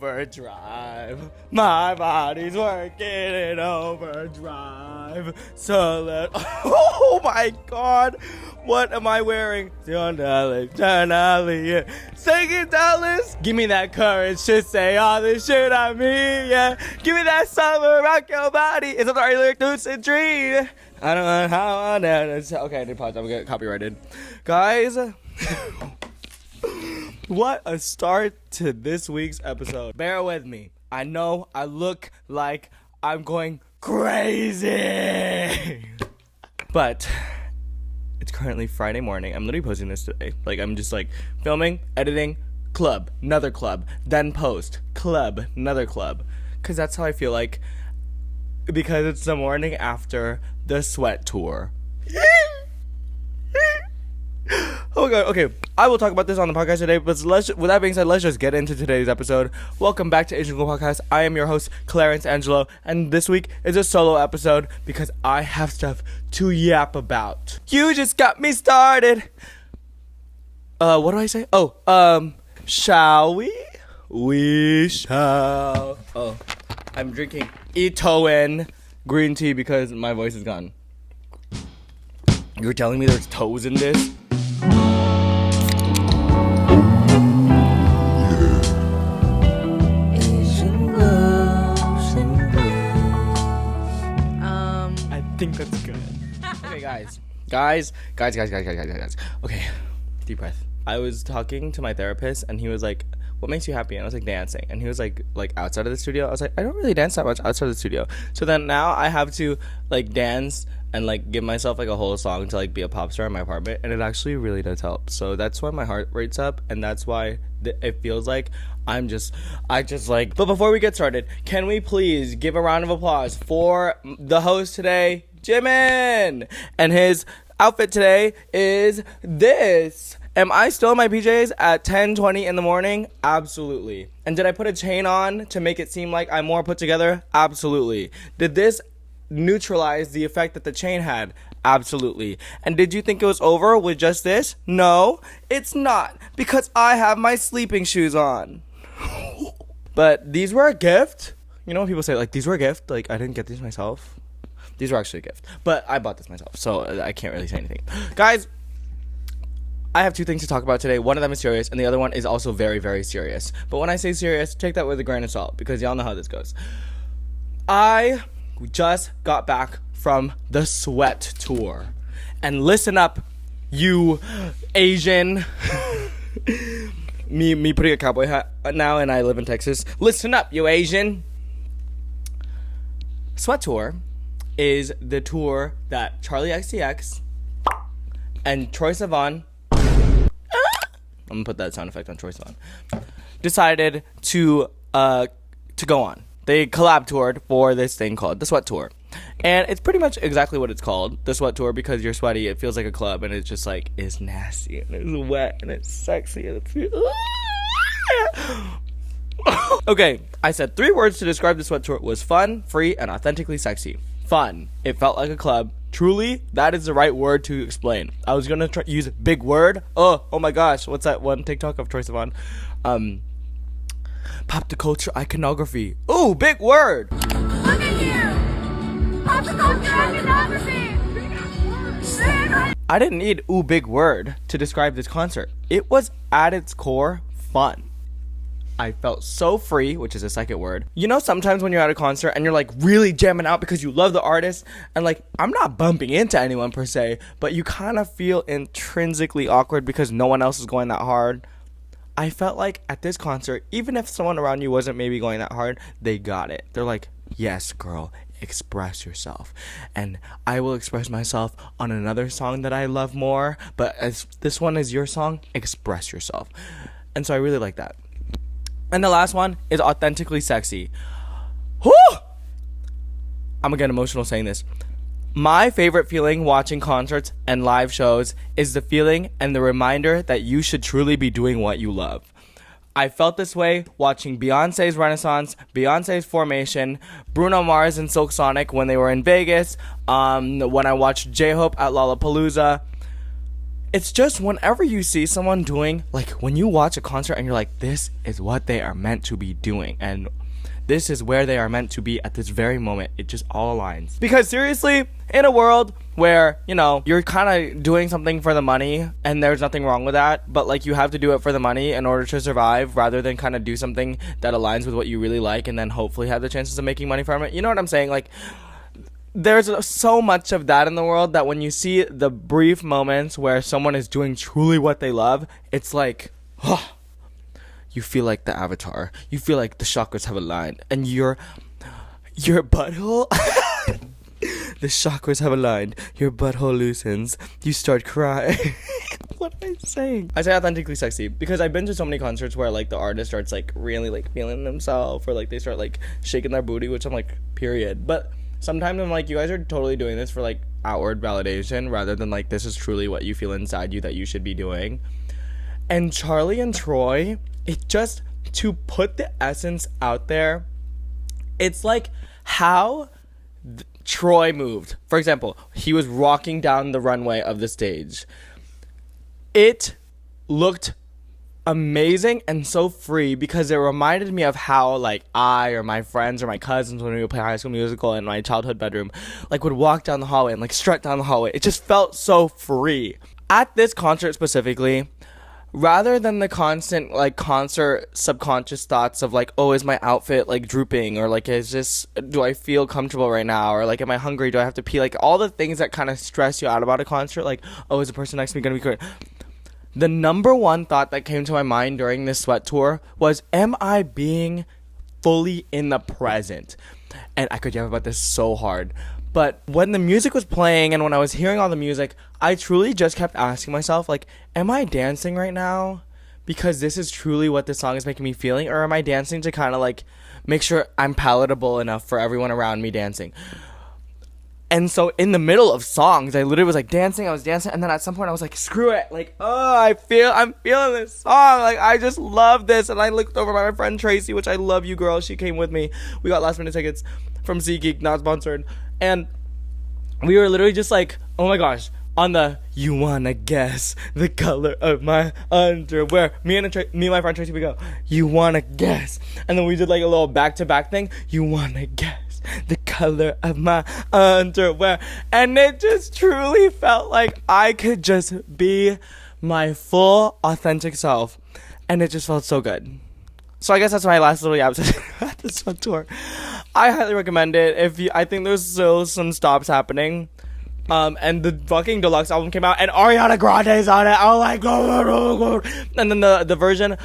overdrive. My body's working in overdrive. So oh my God, what am I wearing? Sing it, Dallas. Give me that courage to say all this shit I mean, yeah. Give me that summer, rock your body. It's a very lyric, lucid dream. I don't know how I know. Okay, I did pause. I'm gonna get copyrighted. Guys, what a start to this week's episode. Bear with me. I know I look like I'm going crazy. But it's currently Friday morning. I'm literally posting this today. Like, I'm just like filming, editing, club, another club, then post, club, another club. Because that's how I feel like. Because it's the morning after the sweat tour. Oh God, okay. I will talk about this on the podcast today, but with that being said, let's just get into today's episode. Welcome back to Asian Girl Podcast. I am your host, Clarence Angelo, and this week is a solo episode because I have stuff to yap about. You just got me started. What do I say? Shall we? We shall. Oh, I'm drinking Itoen green tea because my voice is gone. You're telling me there's toes in this? I think that's good. Okay, guys. Okay, deep breath. I was talking to my therapist and he was like, what makes you happy? And I was like, dancing. And he was like outside of the studio. I was like, I don't really dance that much outside of the studio. So then now I have to like dance and like give myself like a whole song to like be a pop star in my apartment, and it actually really does help. So that's why my heart rate's up, and that's why it feels like I just like. But before we get started, can we please give a round of applause for the host today, Jimin, and his outfit today is this. Am I still in my PJs at 10:20 in the morning? Absolutely. And did I put a chain on to make it seem like I'm more put together? Absolutely. Did this neutralize the effect that the chain had? Absolutely. And did you think it was over with just this? No, it's not, because I have my sleeping shoes on. But these were a gift. You know when people say like these were a gift? Like I didn't get these myself. These were actually a gift. But I bought this myself, so I can't really say anything. Guys, I have two things to talk about today. One of them is serious, and the other one is also very, very serious. But when I say serious, take that with a grain of salt, because y'all know how this goes. I just got back from the sweat tour. And listen up, you Asian. me putting a cowboy hat now, and I live in Texas. Listen up, you Asian. Sweat tour is the tour that Charli XCX and Troye Sivan, I'm gonna put that sound effect on Troye Sivan, decided to go on. They collab toured for this thing called the Sweat Tour. And it's pretty much exactly what it's called, the Sweat Tour, because you're sweaty, it feels like a club, and it's just like, it's nasty, and it's wet, and it's sexy, and it's... Okay, I said 3 words to describe the Sweat Tour. Was fun, free, and authentically sexy. Fun. It felt like a club. Truly, that is the right word to explain. I was gonna use big word. Oh my gosh, what's that one TikTok of Troye Sivan? Pop the culture iconography. Ooh, big word. Look at you. Pop the culture iconography. I didn't need ooh, big word to describe this concert. It was at its core fun. I felt so free, which is a second word. You know, sometimes when you're at a concert and you're like really jamming out because you love the artist, and like I'm not bumping into anyone per se, but you kind of feel intrinsically awkward because no one else is going that hard. I felt like at this concert, even if someone around you wasn't maybe going that hard, they got it. They're like, yes, girl, express yourself. And I will express myself on another song that I love more, but as this one is your song, express yourself. And so I really like that. And the last one is authentically sexy. Whew! I'm gonna get emotional saying this. My favorite feeling watching concerts and live shows is the feeling and the reminder that you should truly be doing what you love. I felt this way watching Beyonce's Renaissance, Beyonce's Formation, Bruno Mars and Silk Sonic when they were in Vegas, when I watched J-Hope at Lollapalooza. it's just whenever you see someone doing, like, when you watch a concert and you're like, this is what they are meant to be doing, and this is where they are meant to be at this very moment, it just all aligns. Because seriously, in a world where, you know, you're kind of doing something for the money, and there's nothing wrong with that, but like, you have to do it for the money in order to survive, rather than kind of do something that aligns with what you really like, and then hopefully have the chances of making money from it. You know what I'm saying? Like, there's so much of that in the world that when you see the brief moments where someone is doing truly what they love, it's like, oh, you feel like the Avatar. You feel like the chakras have aligned, and your butthole, the chakras have aligned. Your butthole loosens. You start crying. What am I saying? I say authentically sexy because I've been to so many concerts where like the artist starts like really like feeling themselves, or like they start like shaking their booty, which I'm like, period. But sometimes I'm like, you guys are totally doing this for like outward validation rather than like this is truly what you feel inside you that you should be doing. And Charli and Troye, it just, to put the essence out there, it's like how Troye moved. For example, he was walking down the runway of the stage. It looked amazing and so free because it reminded me of how like I or my friends or my cousins when we would play High School Musical in my childhood bedroom like would walk down the hallway and like strut down the hallway. It just felt so free. At this concert specifically, rather than the constant like concert subconscious thoughts of like, oh, is my outfit like drooping, or like, is this, do I feel comfortable right now, or like, am I hungry, do I have to pee, like all the things that kind of stress you out about a concert, like, oh, is the person next to me gonna be great? The number one thought that came to my mind during this sweat tour was, am I being fully in the present? And I could yell about this so hard. But when the music was playing and when I was hearing all the music, I truly just kept asking myself, like, am I dancing right now because this is truly what this song is making me feeling? Or am I dancing to kind of like make sure I'm palatable enough for everyone around me dancing? And so in the middle of songs, I literally was like dancing, I was dancing, and then at some point I was like, screw it, like, oh, I'm feeling this song, like, I just love this. And I looked over at my friend Tracy, which I love you, girl, she came with me, we got last minute tickets from SeatGeek, not sponsored, and we were literally just like, oh my gosh, on the, you wanna guess the color of my underwear, me and my friend Tracy, we go, you wanna guess, and then we did like a little back-to-back thing, you wanna guess the color of my underwear, and it just truly felt like I could just be my full authentic self, and it just felt so good. So I guess that's my last little yaps at this fun tour. I highly recommend it. I think there's still some stops happening, and the fucking deluxe album came out, and Ariana Grande's on it. Oh my god, oh my god. And then the version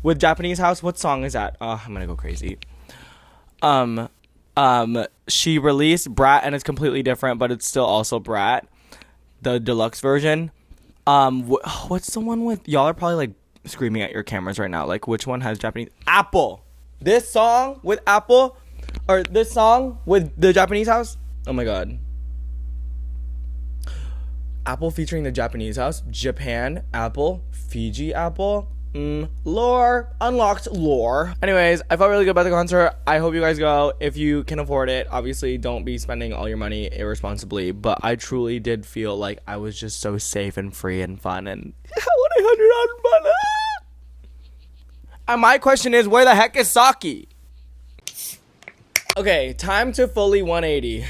with Japanese house. What song is that? Oh, I'm gonna go crazy. She released Brat, and it's completely different, but it's still also Brat, the deluxe version. What's the one with, y'all are probably like screaming at your cameras right now, like, which one has Japanese? Apple. This song with Apple, or this song with the Japanese house, oh my god. Apple featuring the Japanese house, Japan Apple, Fiji Apple, lore, unlocked lore. Anyways, I felt really good about the concert. I hope you guys go if you can afford it. Obviously, don't be spending all your money irresponsibly, but I truly did feel like I was just so safe and free and fun, and what $100 and my question is, where the heck is Saki? Okay, time to fully 180.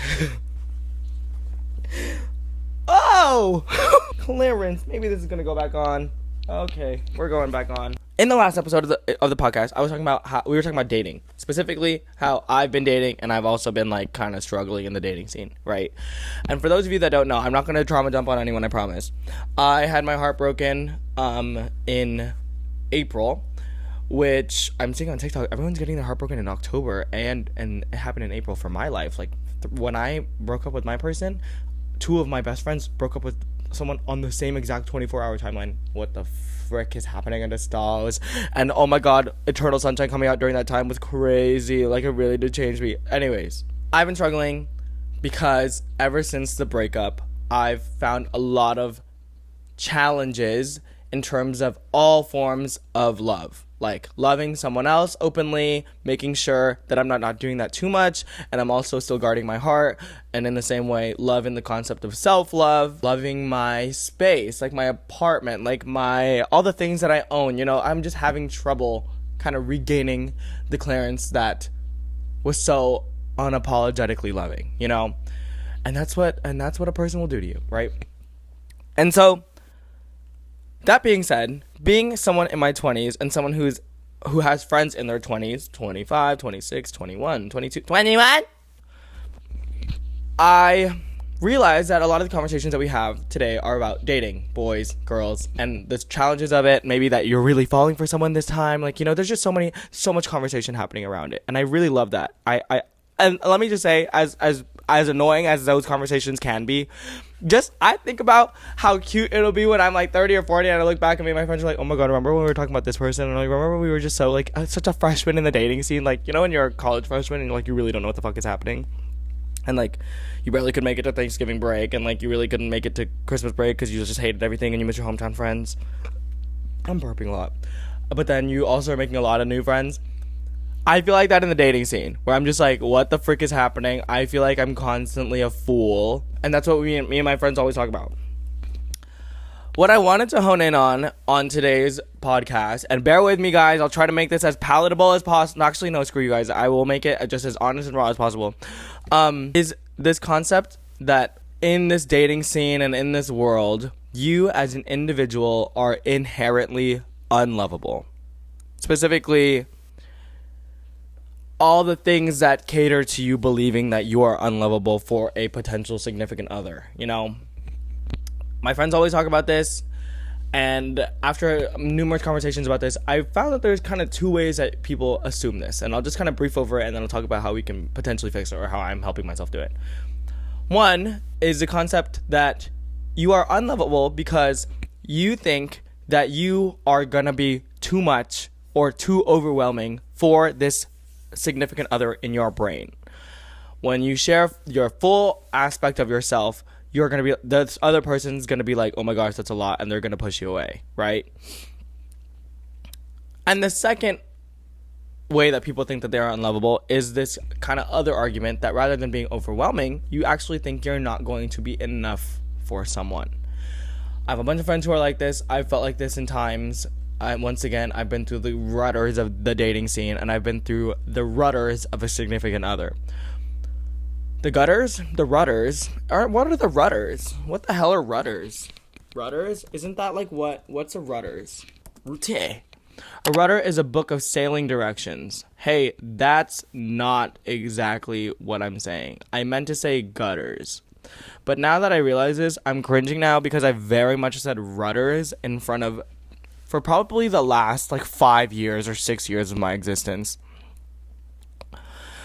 Oh! Clarence, maybe this is gonna go back on. Okay, we're going back on. In the last episode of the podcast, I was talking about how we were talking about dating, specifically how I've been dating, and I've also been like kind of struggling in the dating scene, right? And for those of you that don't know, I'm not gonna trauma dump on anyone, I promise. I had my heart broken in April, which I'm seeing on TikTok. Everyone's getting their heart broken in October, and it happened in April for my life. Like when I broke up with my person, 2 of my best friends broke up with someone on the same exact 24-hour timeline. What the frick is happening in the stars? And oh my god, Eternal Sunshine coming out during that time was crazy. Like, it really did change me. Anyways, I've been struggling because ever since the breakup, I've found a lot of challenges in terms of all forms of love. Like loving someone else openly, making sure that I'm not doing that too much, and I'm also still guarding my heart. And in the same way, loving the concept of self-love, loving my space, like my apartment, like all the things that I own. You know, I'm just having trouble kind of regaining the Clarence that was so unapologetically loving, you know? And that's what a person will do to you, right? And so, that being said, being someone in my 20s and someone who has friends in their 20s, 25, 26, 21, 22, 21, I realize that a lot of the conversations that we have today are about dating, boys, girls, and the challenges of it. Maybe that you're really falling for someone this time. Like, you know, there's just so much conversation happening around it. And I really love that. And let me just say, as annoying as those conversations can be, I think about how cute it'll be when I'm like 30 or 40 and I look back and me and my friends are like, oh my god, remember when we were talking about this person? And I'm like, remember we were just so like such a freshman in the dating scene? Like, you know, when you're a college freshman and like you really don't know what the fuck is happening, and like you barely could make it to Thanksgiving break, and like you really couldn't make it to Christmas break because you just hated everything and you miss your hometown friends. I'm burping a lot, but then you also are making a lot of new friends. I feel like that in the dating scene, where I'm just like, what the frick is happening? I feel like I'm constantly a fool. And that's what me and my friends always talk about. What I wanted to hone in on today's podcast, and bear with me, guys, I'll try to make this as palatable as possible. Actually, no, screw you guys. I will make it just as honest and raw as possible. Is this concept that in this dating scene and in this world, you as an individual are inherently unlovable. Specifically, all the things that cater to you believing that you are unlovable for a potential significant other, you know? My friends always talk about this, and after numerous conversations about this, I found that there's kind of two ways that people assume this, and I'll just kind of brief over it, and then I'll talk about how we can potentially fix it or how I'm helping myself do it. One is the concept that you are unlovable because you think that you are gonna be too much or too overwhelming for this significant other in your brain. When you share your full aspect of yourself, you're going to be, this other person's going to be like, oh my gosh, that's a lot, and they're going to push you away, right? And the second way that people think that they're unlovable is this kind of other argument that rather than being overwhelming, you actually think you're not going to be enough for someone. I have a bunch of friends who are like this. I've felt like this in times. Once again, I've been through the rudders of the dating scene, and I've been through the rudders of a significant other. The gutters? The rudders? What are the rudders? What the hell are rudders? Rudders? Isn't that like what's a rudders? A rudder is a book of sailing directions. Hey, that's not exactly what I'm saying. I meant to say gutters. But now that I realize this, I'm cringing now because I very much said rudders in front of, for probably the last like 5 years or 6 years of my existence.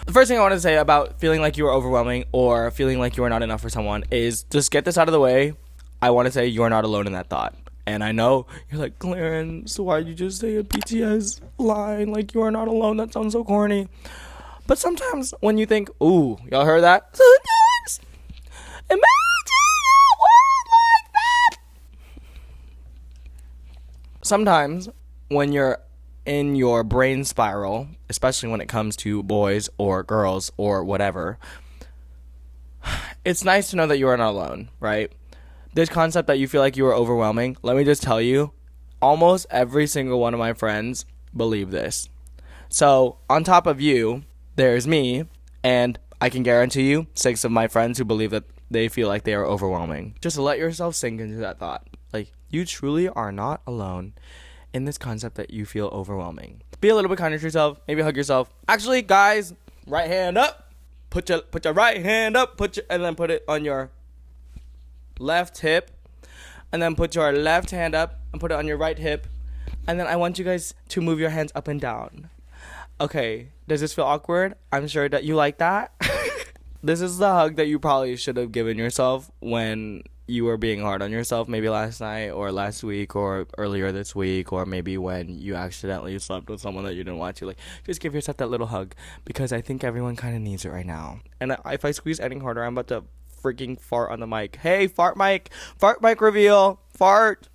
The first thing I want to say about feeling like you are overwhelming or feeling like you are not enough for someone is just get this out of the way. I want to say you are not alone in that thought. And I know you're like, Clarence, why'd you just say a BTS line? Like, you are not alone. That sounds so corny. But sometimes when you think, ooh, y'all heard that? Sometimes imagine a world like that. Sometimes when you're in your brain spiral, especially when it comes to boys or girls or whatever, it's nice to know that you are not alone, right? This concept that you feel like you are overwhelming, let me just tell you, almost every single one of my friends believe this. So, on top of you, there's me, and I can guarantee you 6 of my friends who believe that they feel like they are overwhelming. Just let yourself sink into that thought. Like, you truly are not alone in this concept that you feel overwhelming. Be a little bit kinder to yourself. Maybe hug yourself. Actually, guys, right hand up. Put your right hand up. And then put it on your left hip. And then put your left hand up and put it on your right hip. And then I want you guys to move your hands up and down. Okay, does this feel awkward? I'm sure that you like that. This is the hug that you probably should have given yourself when you were being hard on yourself, maybe last night or last week or earlier this week, or maybe when you accidentally slept with someone that you didn't want to. Like, just give yourself that little hug, because I think everyone kind of needs it right now. And if I squeeze any harder, I'm about to freaking fart on the mic. Hey, fart mic reveal, fart.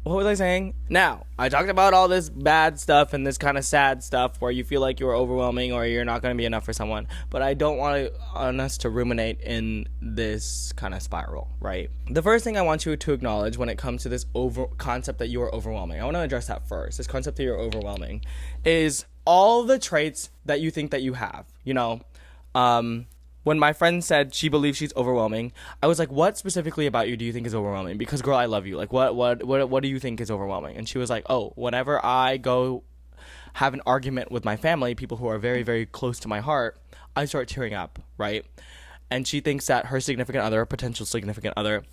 what was I saying? Now, I talked about all this bad stuff and this kind of sad stuff where you feel like you're overwhelming or you're not going to be enough for someone. But I don't want us to ruminate in this kind of spiral, right? The first thing I want you to acknowledge when it comes to this concept that you are overwhelming, I want to address that first. This concept that you're overwhelming is all the traits that you think that you have, you know? When my friend said she believes she's overwhelming, I was like, what specifically about you do you think is overwhelming? Because, girl, I love you. Like, what do you think is overwhelming? And she was like, oh, whenever I go have an argument with my family, people who are very, very close to my heart, I start tearing up, right? And she thinks that her significant other, potential significant other,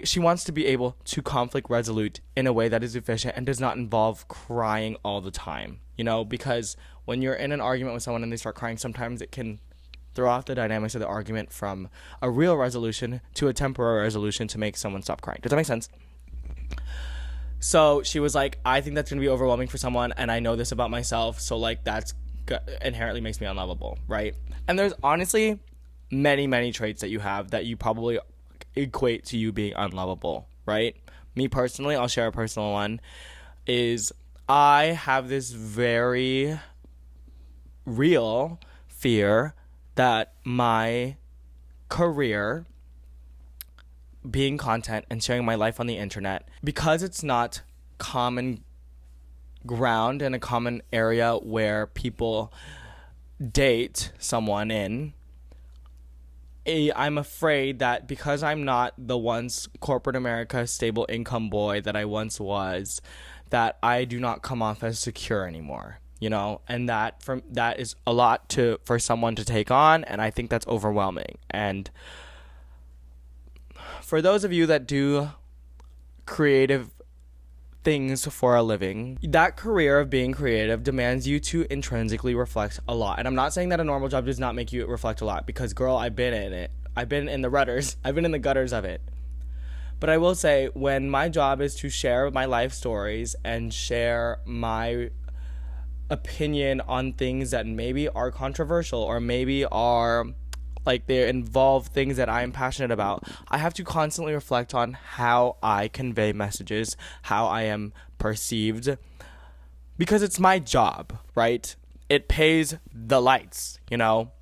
she wants to be able to conflict resolute in a way that is efficient and does not involve crying all the time, you know? Because when you're in an argument with someone and they start crying, sometimes it can throw off the dynamics of the argument from a real resolution to a temporary resolution to make someone stop crying. Does that make sense? So she was like, I think that's going to be overwhelming for someone, and I know this about myself, so like that's inherently makes me unlovable, right? And there's honestly many, many traits that you have that you probably equate to you being unlovable, right? Me personally, I'll share a personal one, is I have this very real fear that my career, being content and sharing my life on the internet, because it's not common ground and a common area where people date someone in, I'm afraid that because I'm not the once corporate America stable income boy that I once was, that I do not come off as secure anymore. You know, and that is a lot for someone to take on, and I think that's overwhelming. And for those of you that do creative things for a living, that career of being creative demands you to intrinsically reflect a lot. And I'm not saying that a normal job does not make you reflect a lot, because, girl, I've been in it. I've been in the rudders. I've been in the gutters of it. But I will say, when my job is to share my life stories and share my opinion on things that maybe are controversial or maybe are like they involve things that I'm passionate about, I have to constantly reflect on how I convey messages, how I am perceived, because it's my job, right? It pays the lights, you know?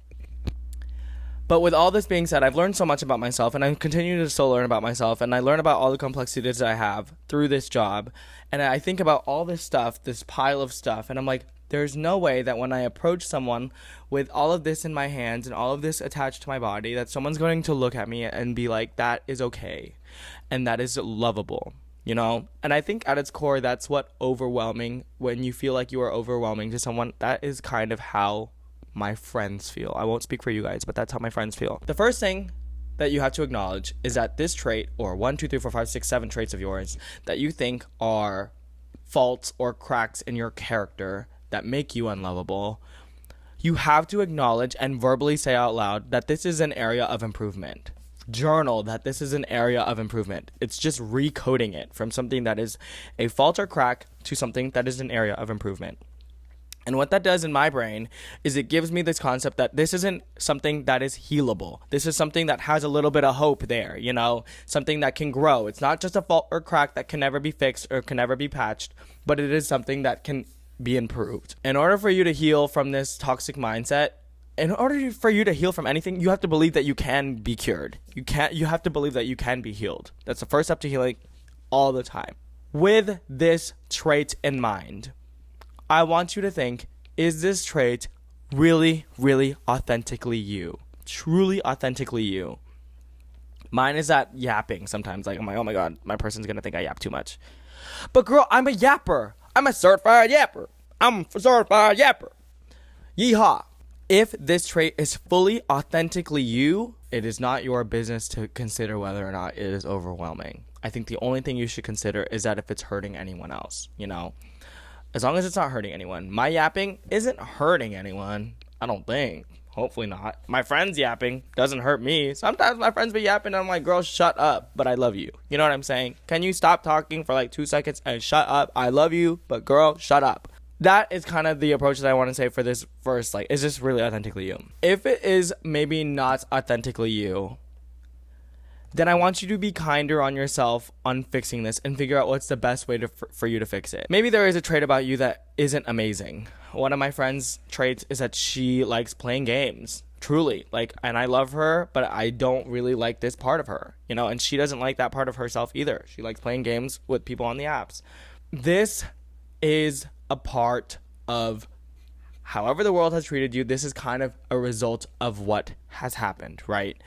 But with all this being said, I've learned so much about myself, and I continue to still learn about myself, and I learn about all the complexities that I have through this job, and I think about all this stuff, this pile of stuff, and I'm like, there's no way that when I approach someone with all of this in my hands and all of this attached to my body, that someone's going to look at me and be like, that is okay, and that is lovable, you know? And I think at its core, that's what overwhelming, when you feel like you are overwhelming to someone, that is kind of how my friends feel. I won't speak for you guys, but that's how my friends feel. The first thing that you have to acknowledge is that this trait, or 1, 2, 3, 4, 5, 6, 7 traits of yours that you think are faults or cracks in your character that make you unlovable, you have to acknowledge and verbally say out loud that this is an area of improvement. Journal that this is an area of improvement. It's just recoding it from something that is a fault or crack to something that is an area of improvement. And what that does in my brain is it gives me this concept that this isn't something that is healable. This is something that has a little bit of hope there, you know, something that can grow. It's not just a fault or crack that can never be fixed or can never be patched, but it is something that can be improved. In order for you to heal from this toxic mindset, in order for you to heal from anything, you have to believe that you can be cured. You have to believe that you can be healed. That's the first step to healing all the time. With this trait in mind, I want you to think, is this trait really, really authentically you? Truly authentically you? Mine is that yapping sometimes. Like, I'm like, oh my God, my person's going to think I yap too much. But girl, I'm a yapper. I'm a certified yapper. I'm a certified yapper. Yeehaw. If this trait is fully authentically you, it is not your business to consider whether or not it is overwhelming. I think the only thing you should consider is that if it's hurting anyone else, you know, as long as it's not hurting anyone. My yapping isn't hurting anyone, I don't think. Hopefully not. My friends yapping doesn't hurt me. Sometimes my friends be yapping and I'm like, girl, shut up, but I love you. You know what I'm saying? Can you stop talking for like 2 seconds and shut up? I love you, but girl, shut up. That is kind of the approach that I want to say for this verse. Like, is this really authentically you? If it is maybe not authentically you, then I want you to be kinder on yourself on fixing this and figure out what's the best way for you to fix it. Maybe there is a trait about you that isn't amazing. One of my friend's traits is that she likes playing games. Truly. And I love her, but I don't really like this part of her, and she doesn't like that part of herself either. She likes playing games with people on the apps. This is a part of however the world has treated you. This is kind of a result of what has happened, right?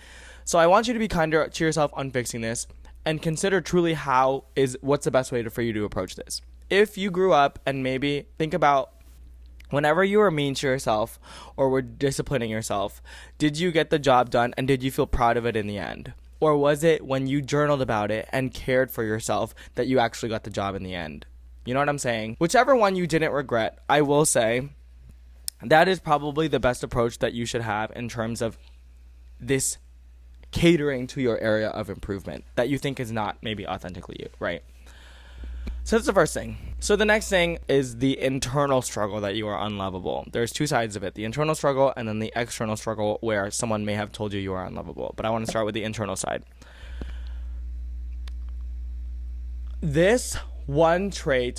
So I want you to be kinder to yourself on fixing this and consider truly what's the best way for you to approach this. If you grew up and maybe think about whenever you were mean to yourself or were disciplining yourself, did you get the job done and did you feel proud of it in the end? Or was it when you journaled about it and cared for yourself that you actually got the job in the end? You know what I'm saying? Whichever one you didn't regret, I will say that is probably the best approach that you should have in terms of this catering to your area of improvement that you think is not maybe authentically you, right? So that's the first thing. So the next thing is the internal struggle that you are unlovable. There's two sides of it, the internal struggle and then the external struggle where someone may have told you are unlovable. But I want to start with the internal side. This 1, 2,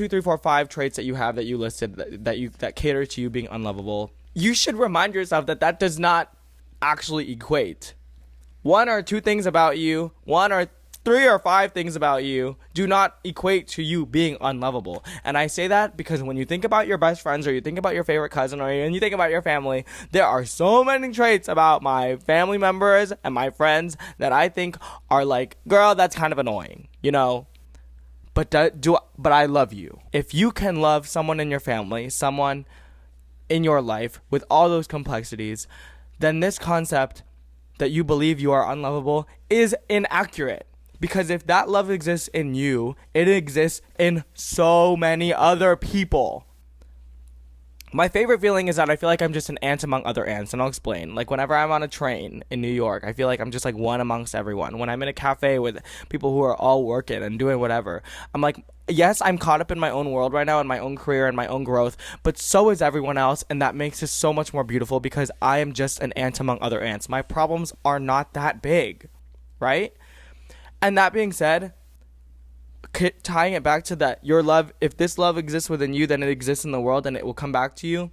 3, 4, 5 traits that you have that you listed that cater to you being unlovable, you should remind yourself that does not actually equate. 1 or 2 things about you, 1 or 3 or 5 things about you do not equate to you being unlovable. And I say that because when you think about your best friends or you think about your favorite cousin or when you think about your family, there are so many traits about my family members and my friends that I think are like, girl, that's kind of annoying, But I love you. If you can love someone in your family, someone in your life with all those complexities, then this concept that you believe you are unlovable is inaccurate. Because if that love exists in you, it exists in so many other people. My favorite feeling is that I feel like I'm just an ant among other ants, and I'll explain. Whenever I'm on a train in New York, I feel like I'm just one amongst everyone. When I'm in a cafe with people who are all working and doing whatever, I'm like, yes, I'm caught up in my own world right now and my own career and my own growth, but so is everyone else, and that makes it so much more beautiful because I am just an ant among other ants. My problems are not that big, right? And that being said, tying it back to that, your love, if this love exists within you, then it exists in the world and it will come back to you.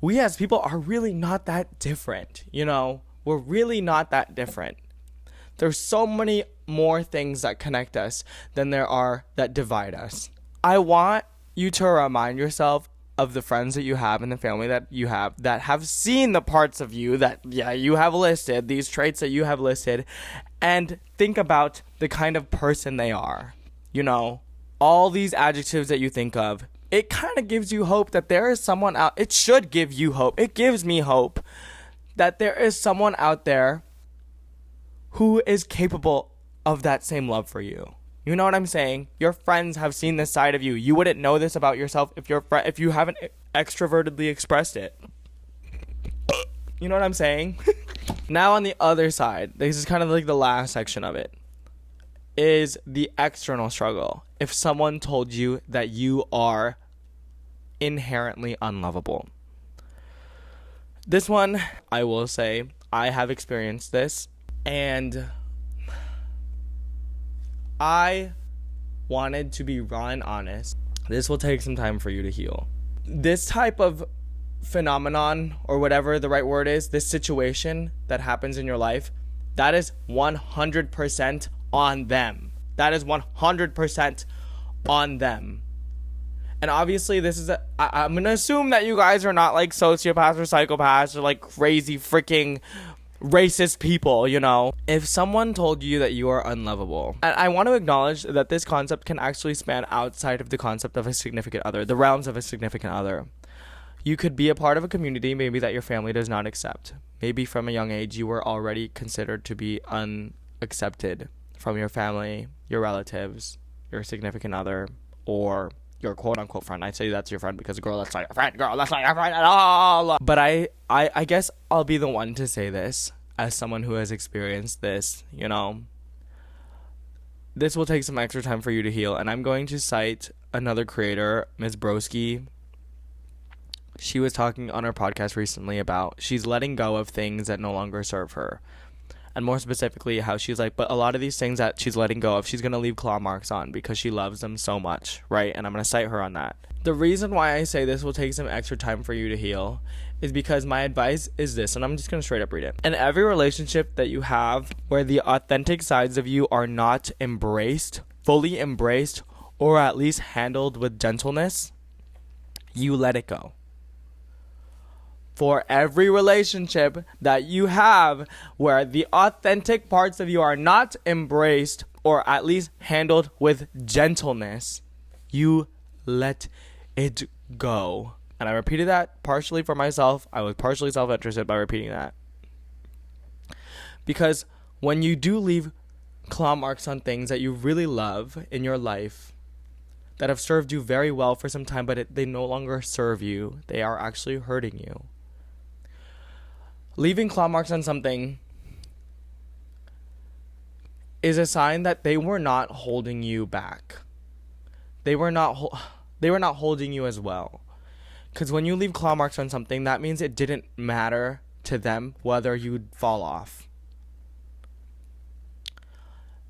We as people are really not that different, We're really not that different. There's so many more things that connect us than there are that divide us. I want you to remind yourself of the friends that you have and the family that you have that have seen the parts of you that, you have listed, these traits that you have listed, and think about the kind of person they are. All these adjectives that you think of, it kind of gives you hope that there is someone out. It should give you hope. It gives me hope that there is someone out there who is capable of that same love for you. You know what I'm saying? Your friends have seen this side of you. You wouldn't know this about yourself if you haven't extrovertedly expressed it. You know what I'm saying? Now on the other side, this is kind of the last section of it, is the external struggle. If someone told you that you are inherently unlovable. This one, I will say, I have experienced this, and I wanted to be raw and honest. This will take some time for you to heal. This type of phenomenon, or whatever the right word is, this situation that happens in your life, that is 100% on them. That is 100% on them. And obviously this is I'm going to assume that you guys are not sociopaths or psychopaths or crazy freaking racist people, If someone told you that you are unlovable, and I want to acknowledge that this concept can actually span outside of the concept of a significant other, the realms of a significant other. You could be a part of a community maybe that your family does not accept. Maybe from a young age you were already considered to be unaccepted from your family, your relatives, your significant other, or your quote-unquote friend. I say that's your friend because, girl, that's not your friend. Girl, that's not your friend at all. But I guess I'll be the one to say this as someone who has experienced this, This will take some extra time for you to heal. And I'm going to cite another creator, Ms. Broski. She was talking on her podcast recently about she's letting go of things that no longer serve her. And more specifically, how she's like, but a lot of these things that she's letting go of, she's going to leave claw marks on because she loves them so much, right? And I'm going to cite her on that. The reason why I say this will take some extra time for you to heal is because my advice is this, and I'm just going to straight up read it. In every relationship that you have where the authentic sides of you are not embraced, fully embraced, or at least handled with gentleness, you let it go. For every relationship that you have where the authentic parts of you are not embraced or at least handled with gentleness, you let it go. And I repeated that partially for myself. I was partially self-interested by repeating that. Because when you do leave claw marks on things that you really love in your life, that have served you very well for some time, but they no longer serve you, they are actually hurting you. Leaving claw marks on something is a sign that they were not holding you back. They were not holding you as well. Because when you leave claw marks on something, that means it didn't matter to them whether you'd fall off.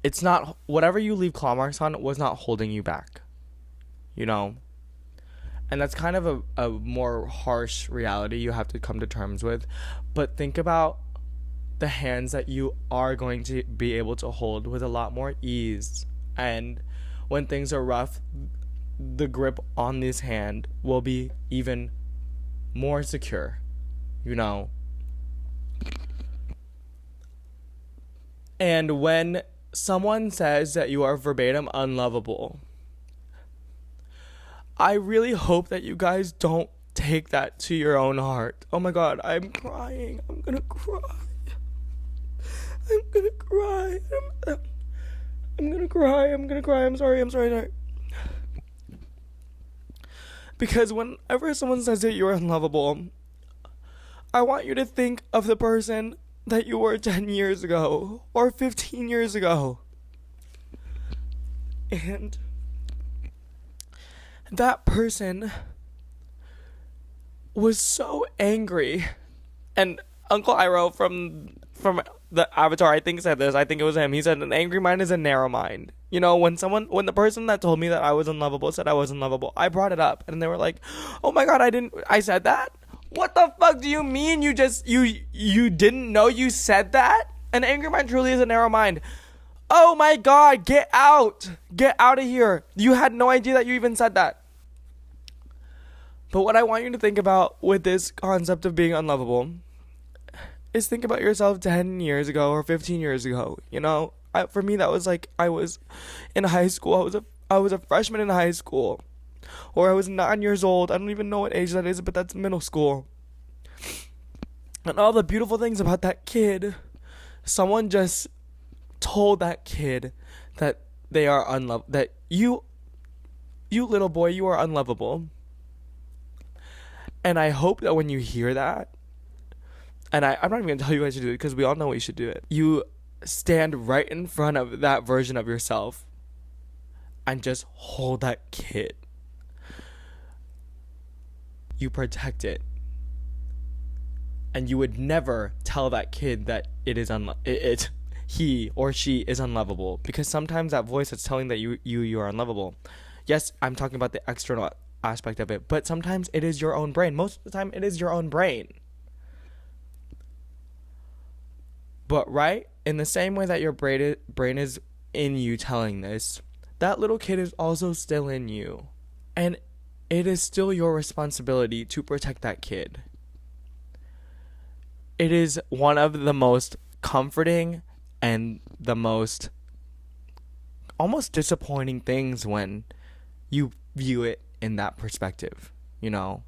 It's not, whatever you leave claw marks on was not holding you back. You know? And that's kind of a more harsh reality you have to come to terms with. But think about the hands that you are going to be able to hold with a lot more ease. And when things are rough, the grip on this hand will be even more secure. You know? And when someone says that you are verbatim unlovable, I really hope that you guys don't take that to your own heart. Oh my God, I'm crying. I'm gonna cry. I'm gonna cry. I'm gonna cry. I'm gonna cry. I'm sorry. Because whenever someone says that you're unlovable, I want you to think of the person that you were 10 years ago or 15 years ago. And that person was so angry. And Uncle Iroh from the Avatar, I think, said this. I think it was him. He said, an angry mind is a narrow mind. You know, when the person that told me that I was unlovable said I was unlovable, I brought it up. And they were like, oh my God, I said that? What the fuck do you mean you didn't know you said that? An angry mind truly is a narrow mind. Oh my God, get out. Get out of here. You had no idea that you even said that. But what I want you to think about with this concept of being unlovable is think about yourself 10 years ago or 15 years ago. You know, for me, that was like I was in high school. I was a freshman in high school. Or I was 9 years old. I don't even know what age that is, but that's middle school. And all the beautiful things about that kid, someone just told that kid that they are unlovable. That you little boy, you are unlovable. And I hope that when you hear that, and I'm not even going to tell you guys to do it because we all know you should do it. You stand right in front of that version of yourself and just hold that kid. You protect it. And you would never tell that kid that it is he or she is unlovable, because sometimes that voice that's telling that you are unlovable. Yes, I'm talking about the external aspect of it, but sometimes it is your own brain. Most of the time it is your own brain. But right, in the same way that your brain is in you telling this, that little kid is also still in you. And it is still your responsibility to protect that kid. It is one of the most comforting and the most almost disappointing things when you view it in that perspective, you know?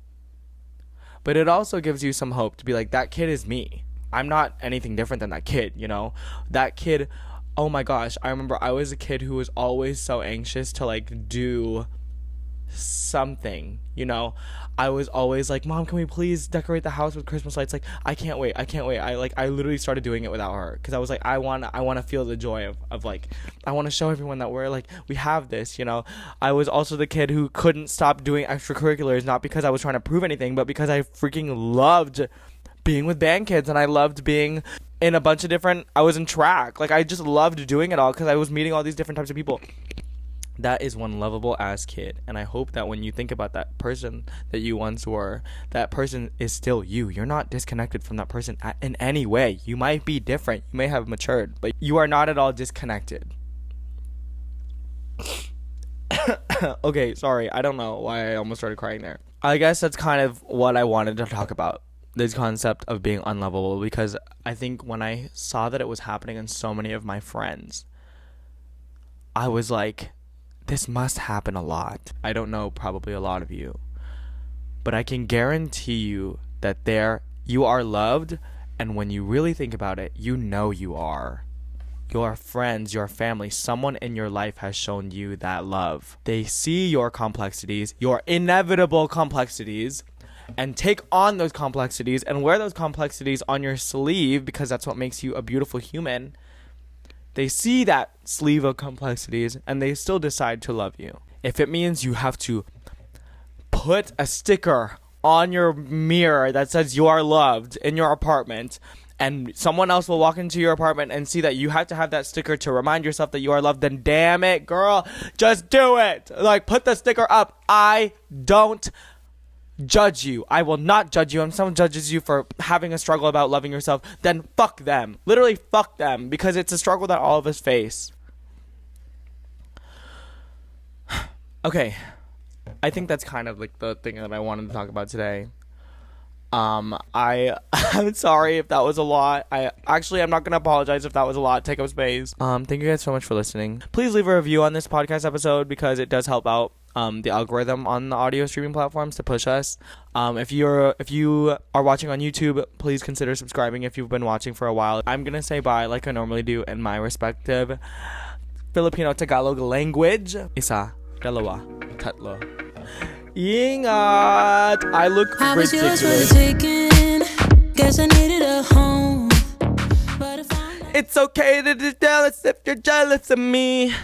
But it also gives you some hope to be like, that kid is me. I'm not anything different than that kid, you know? That kid, oh my gosh, I remember I was a kid who was always so anxious to like do something, you know? I was always like, Mom, can we please decorate the house with Christmas lights? Like, I can't wait. I literally started doing it without her, because I was like, I want to feel the joy of like, I want to show everyone that we're like, we have this, you know? I was also the kid who couldn't stop doing extracurriculars, not because I was trying to prove anything, but because I freaking loved being with band kids, and I loved being in a bunch of different, I was in track. Like, I just loved doing it all because I was meeting all these different types of people. That is one lovable ass kid. And I hope that when you think about that person that you once were, that person is still you. You're not disconnected from that person in any way. You might be different. You may have matured, but you are not at all disconnected. Okay, sorry. I don't know why I almost started crying there. I guess that's kind of what I wanted to talk about. This concept of being unlovable, because I think when I saw that it was happening in so many of my friends, I was like, this must happen a lot. I don't know, probably a lot of you, but I can guarantee you that you are loved, and when you really think about it, you know you are. Your friends, your family, someone in your life has shown you that love. They see your complexities, your inevitable complexities, and take on those complexities and wear those complexities on your sleeve, because that's what makes you a beautiful human. They see that sleeve of complexities and they still decide to love you. If it means you have to put a sticker on your mirror that says you are loved in your apartment, and someone else will walk into your apartment and see that you have to have that sticker to remind yourself that you are loved, then damn it, girl, just do it. Like, put the sticker up. I don't judge you. I will not judge you. And if someone judges you for having a struggle about loving yourself, then fuck them. Literally fuck them, because it's a struggle that all of us face. Okay, I think that's kind of like the thing that I wanted to talk about today. I'm sorry if that was a lot. I'm not gonna apologize if that was a lot. Take up space. Thank you guys so much for listening. Please leave a review on this podcast episode, because it does help out the algorithm on the audio streaming platforms to push us. If you are watching on YouTube, please consider subscribing if you've been watching for a while. I'm gonna say bye like I normally do in my respective Filipino Tagalog language. Isa, dalawa, tatlo. Ingat! I look ridiculous. Guess I needed a home. It's okay to be jealous if you're jealous of me.